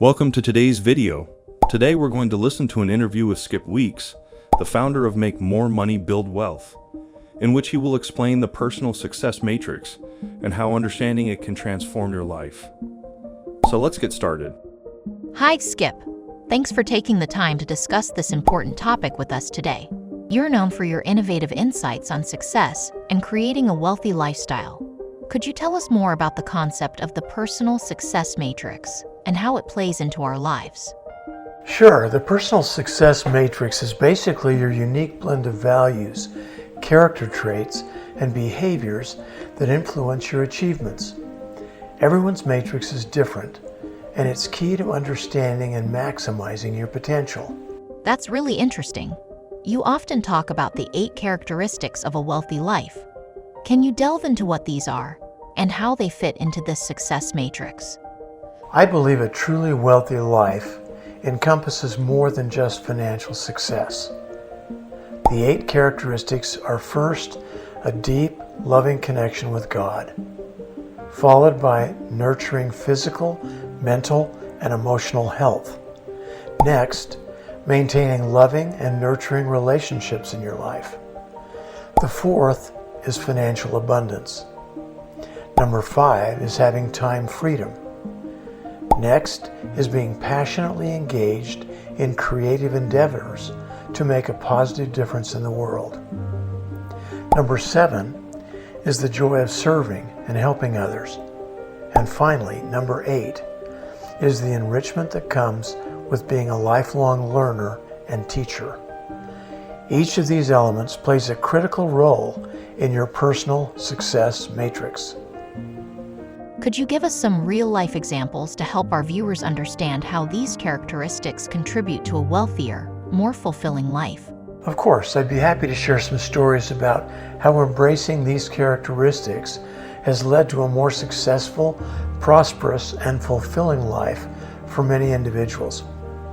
Welcome to today's video. Today we're going to listen to an interview with Skip Weeks, the founder of Make More Money, Build Wealth, in which he will explain the personal success matrix and how understanding it can transform your life. So let's get started. Hi, Skip. Thanks for taking the time to discuss this important topic with us today. You're known for your innovative insights on success and creating a wealthy lifestyle. Could you tell us more about the concept of the personal success matrix and how it plays into our lives? Sure. The personal success matrix is basically your unique blend of values, character traits, and behaviors that influence your achievements. Everyone's matrix is different, and it's key to understanding and maximizing your potential. That's really interesting. You often talk about the 8 characteristics of a wealthy life. Can you delve into what these are and how they fit into this success matrix? I believe a truly wealthy life encompasses more than just financial success. The 8 characteristics are: first, a deep, loving connection with God, followed by nurturing physical, mental, and emotional health. Next, maintaining loving and nurturing relationships in your life. The 4th is financial abundance. Number 5 is having time freedom. Next is being passionately engaged in creative endeavors to make a positive difference in the world. Number 7 is the joy of serving and helping others. And finally, number 8 is the enrichment that comes with being a lifelong learner and teacher. Each of these elements plays a critical role in your personal success matrix. Could you give us some real-life examples to help our viewers understand how these characteristics contribute to a wealthier, more fulfilling life? Of course, I'd be happy to share some stories about how embracing these characteristics has led to a more successful, prosperous, and fulfilling life for many individuals.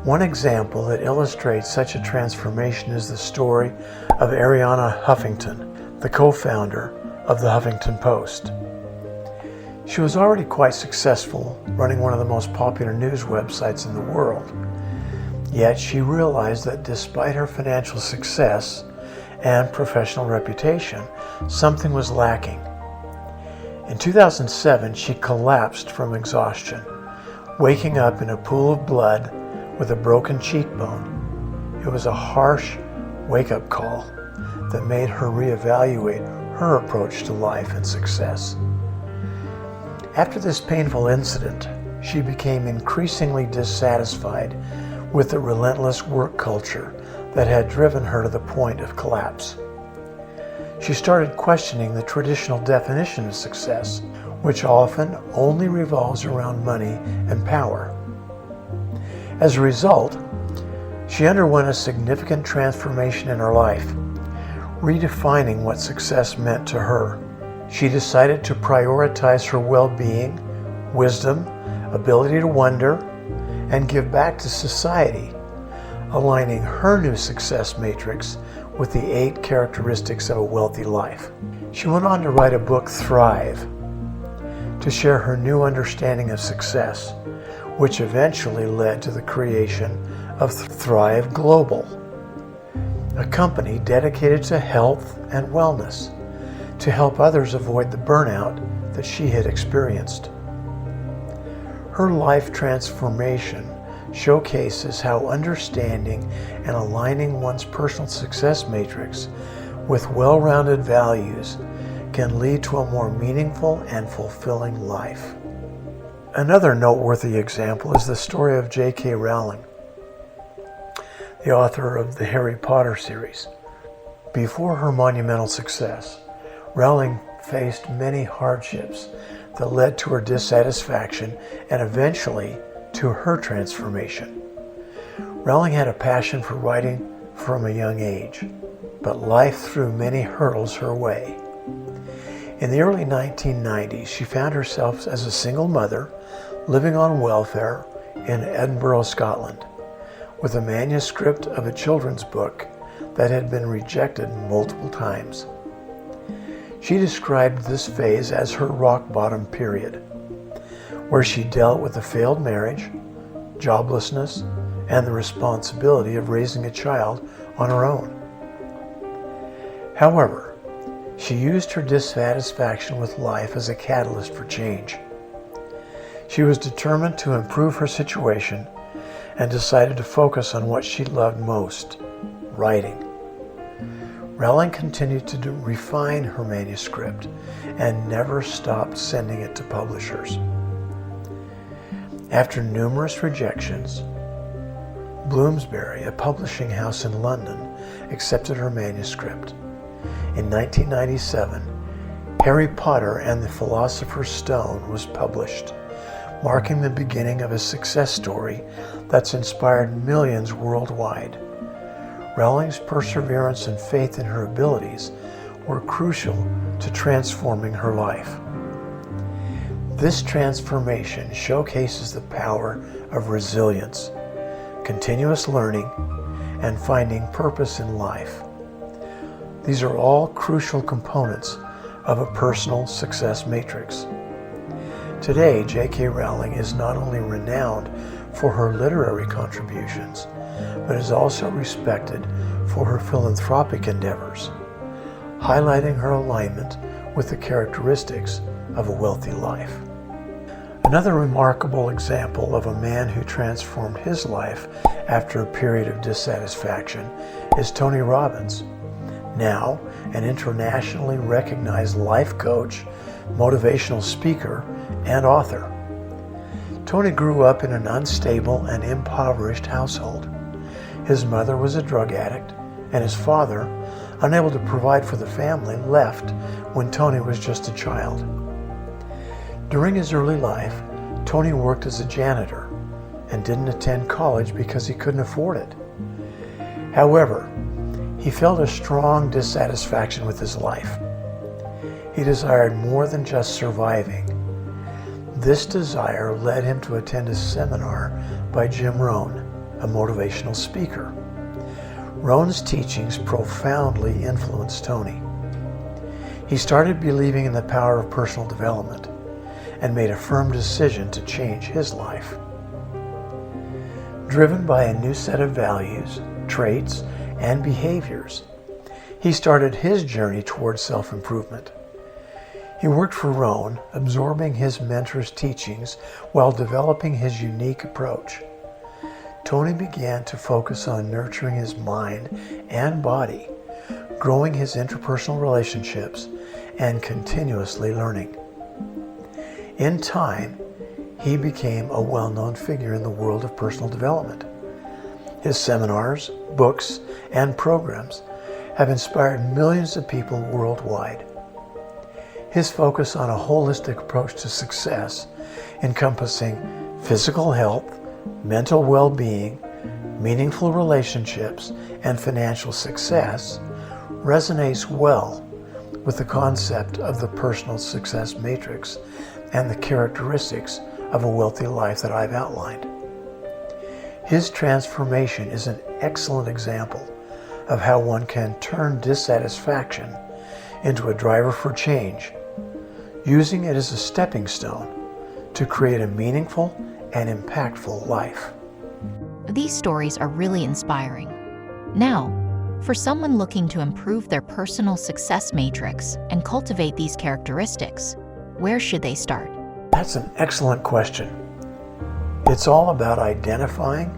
One example that illustrates such a transformation is the story of Arianna Huffington, the co-founder of the Huffington Post. She was already quite successful running one of the most popular news websites in the world. Yet she realized that despite her financial success and professional reputation, something was lacking. In 2007, she collapsed from exhaustion, waking up in a pool of blood with a broken cheekbone. It was a harsh wake-up call that made her reevaluate her approach to life and success. After this painful incident, she became increasingly dissatisfied with the relentless work culture that had driven her to the point of collapse. She started questioning the traditional definition of success, which often only revolves around money and power. As a result, she underwent a significant transformation in her life, redefining what success meant to her. She decided to prioritize her well-being, wisdom, ability to wonder, and give back to society, aligning her new success matrix with the 8 characteristics of a wealthy life. She went on to write a book, Thrive, to share her new understanding of success, which eventually led to the creation of Thrive Global, a company dedicated to health and wellness to help others avoid the burnout that she had experienced. Her life transformation showcases how understanding and aligning one's personal success matrix with well-rounded values can lead to a more meaningful and fulfilling life. Another noteworthy example is the story of J.K. Rowling, the author of the Harry Potter series. Before her monumental success, Rowling faced many hardships that led to her dissatisfaction and eventually to her transformation. Rowling had a passion for writing from a young age, but life threw many hurdles her way. In the early 1990s, she found herself as a single mother living on welfare in Edinburgh, Scotland, with a manuscript of a children's book that had been rejected multiple times. She described this phase as her rock bottom period, where she dealt with a failed marriage, joblessness, and the responsibility of raising a child on her own. However, she used her dissatisfaction with life as a catalyst for change. She was determined to improve her situation and decided to focus on what she loved most, writing. Rowling continued to refine her manuscript and never stopped sending it to publishers. After numerous rejections, Bloomsbury, a publishing house in London, accepted her manuscript. In 1997, Harry Potter and the Philosopher's Stone was published, marking the beginning of a success story that's inspired millions worldwide. Rowling's perseverance and faith in her abilities were crucial to transforming her life. This transformation showcases the power of resilience, continuous learning, and finding purpose in life. These are all crucial components of a personal success matrix. Today, J.K. Rowling is not only renowned for her literary contributions, but is also respected for her philanthropic endeavors, highlighting her alignment with the characteristics of a wealthy life. Another remarkable example of a man who transformed his life after a period of dissatisfaction is Tony Robbins, now an internationally recognized life coach, motivational speaker, and author. Tony grew up in an unstable and impoverished household. His mother was a drug addict, and his father, unable to provide for the family, left when Tony was just a child. During his early life, Tony worked as a janitor and didn't attend college because he couldn't afford it. However, he felt a strong dissatisfaction with his life. He desired more than just surviving. This desire led him to attend a seminar by Jim Rohn, a motivational speaker. Rohn's teachings profoundly influenced Tony. He started believing in the power of personal development and made a firm decision to change his life. Driven by a new set of values, traits, and behaviors, he started his journey towards self-improvement. He worked for Rohn, absorbing his mentor's teachings while developing his unique approach. Tony began to focus on nurturing his mind and body, growing his interpersonal relationships, and continuously learning. In time, he became a well-known figure in the world of personal development. His seminars, books, and programs have inspired millions of people worldwide. His focus on a holistic approach to success, encompassing physical health, mental well-being, meaningful relationships, and financial success, resonates well with the concept of the personal success matrix and the characteristics of a wealthy life that I've outlined. His transformation is an excellent example of how one can turn dissatisfaction into a driver for change, using it as a stepping stone to create a meaningful and impactful life. These stories are really inspiring. Now, for someone looking to improve their personal success matrix and cultivate these characteristics, where should they start? That's an excellent question. It's all about identifying,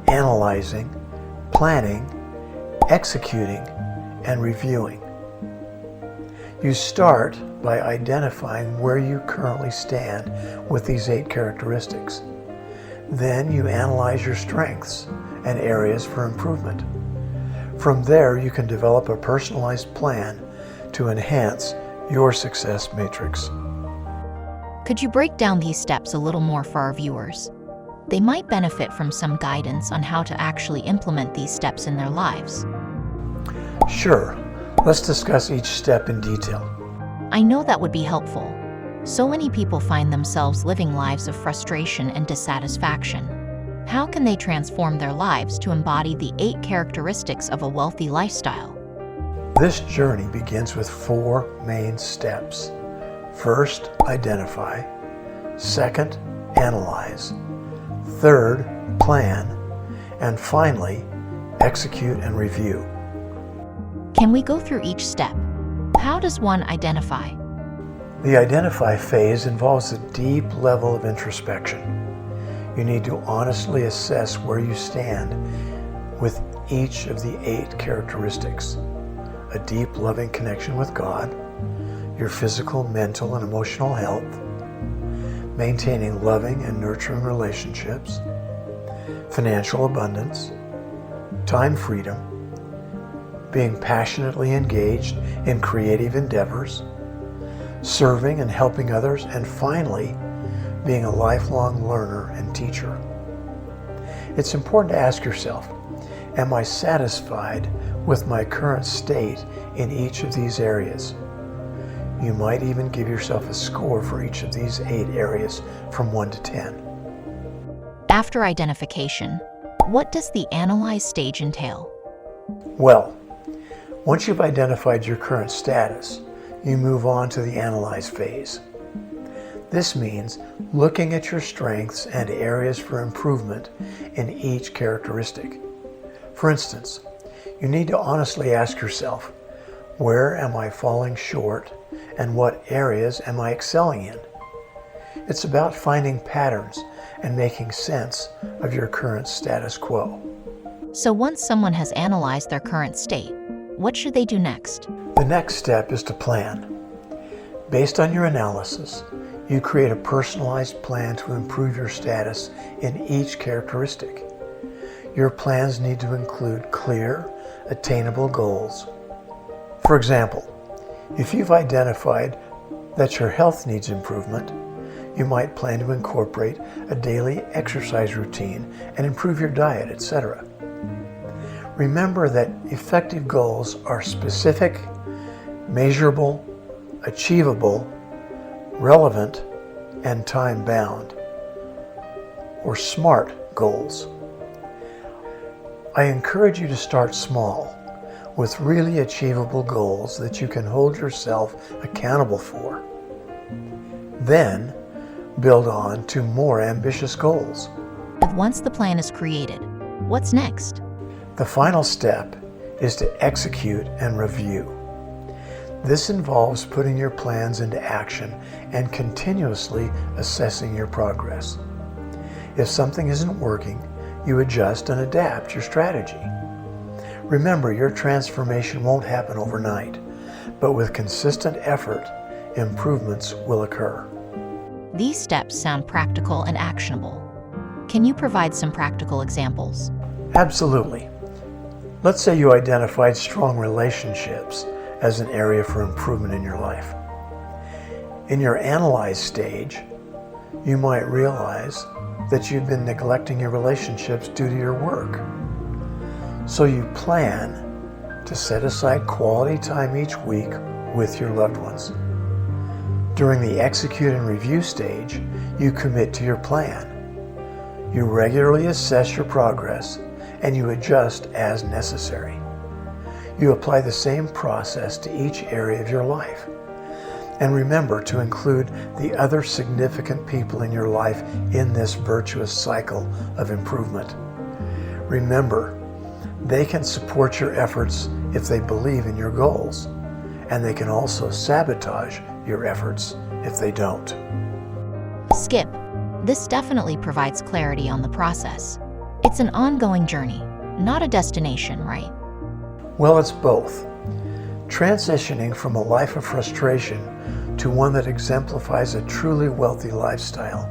analyzing, planning, executing, and reviewing. You start by identifying where you currently stand with these 8 characteristics. Then you analyze your strengths and areas for improvement. From there, you can develop a personalized plan to enhance your success matrix. Could you break down these steps a little more for our viewers? They might benefit from some guidance on how to actually implement these steps in their lives. Sure. Let's discuss each step in detail. I know that would be helpful. So many people find themselves living lives of frustration and dissatisfaction. How can they transform their lives to embody the 8 characteristics of a wealthy lifestyle? This journey begins with 4 main steps. First, identify. Second, analyze. Third, plan, and finally, execute and review. Can we go through each step? How does one identify? The identify phase involves a deep level of introspection. You need to honestly assess where you stand with each of the 8 characteristics: a deep, loving connection with God, your physical, mental, and emotional health, maintaining loving and nurturing relationships, financial abundance, time freedom, being passionately engaged in creative endeavors, serving and helping others, and finally, being a lifelong learner and teacher. It's important to ask yourself, am I satisfied with my current state in each of these areas? You might even give yourself a score for each of these 8 areas from 1 to 10. After identification, what does the analyze stage entail? Well, once you've identified your current status, you move on to the analyze phase. This means looking at your strengths and areas for improvement in each characteristic. For instance, you need to honestly ask yourself, where am I falling short and what areas am I excelling in? It's about finding patterns and making sense of your current status quo. So once someone has analyzed their current state, what should they do next? The next step is to plan. Based on your analysis, you create a personalized plan to improve your status in each characteristic. Your plans need to include clear, attainable goals. For example, if you've identified that your health needs improvement, you might plan to incorporate a daily exercise routine and improve your diet, etc. Remember that effective goals are specific, measurable, achievable, relevant, and time-bound, or SMART goals. I encourage you to start small, with really achievable goals that you can hold yourself accountable for. Then, build on to more ambitious goals. Once the plan is created, what's next? The final step is to execute and review. This involves putting your plans into action and continuously assessing your progress. If something isn't working, you adjust and adapt your strategy. Remember, your transformation won't happen overnight, but with consistent effort, improvements will occur. These steps sound practical and actionable. Can you provide some practical examples? Absolutely. Let's say you identified strong relationships as an area for improvement in your life. In your analyze stage, you might realize that you've been neglecting your relationships due to your work. So you plan to set aside quality time each week with your loved ones. During the execute and review stage, you commit to your plan. You regularly assess your progress and you adjust as necessary. You apply the same process to each area of your life. And remember to include the other significant people in your life in this virtuous cycle of improvement. Remember, they can support your efforts if they believe in your goals, and they can also sabotage your efforts if they don't. Skip, this definitely provides clarity on the process. It's an ongoing journey, not a destination, right? Well, it's both. Transitioning from a life of frustration to one that exemplifies a truly wealthy lifestyle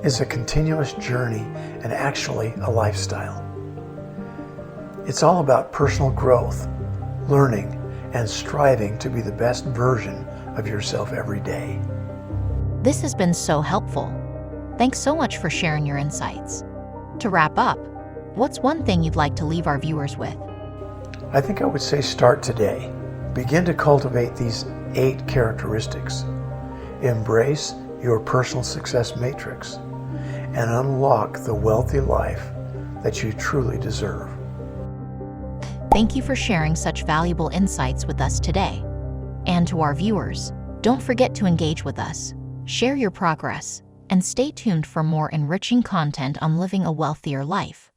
is a continuous journey and actually a lifestyle. It's all about personal growth, learning, and striving to be the best version of yourself every day. This has been so helpful. Thanks so much for sharing your insights. To wrap up, what's one thing you'd like to leave our viewers with? I think I would say start today. Begin to cultivate these 8 characteristics. Embrace your personal success matrix and unlock the wealthy life that you truly deserve. Thank you for sharing such valuable insights with us today. And to our viewers, don't forget to engage with us, share your progress, and stay tuned for more enriching content on living a wealthier life.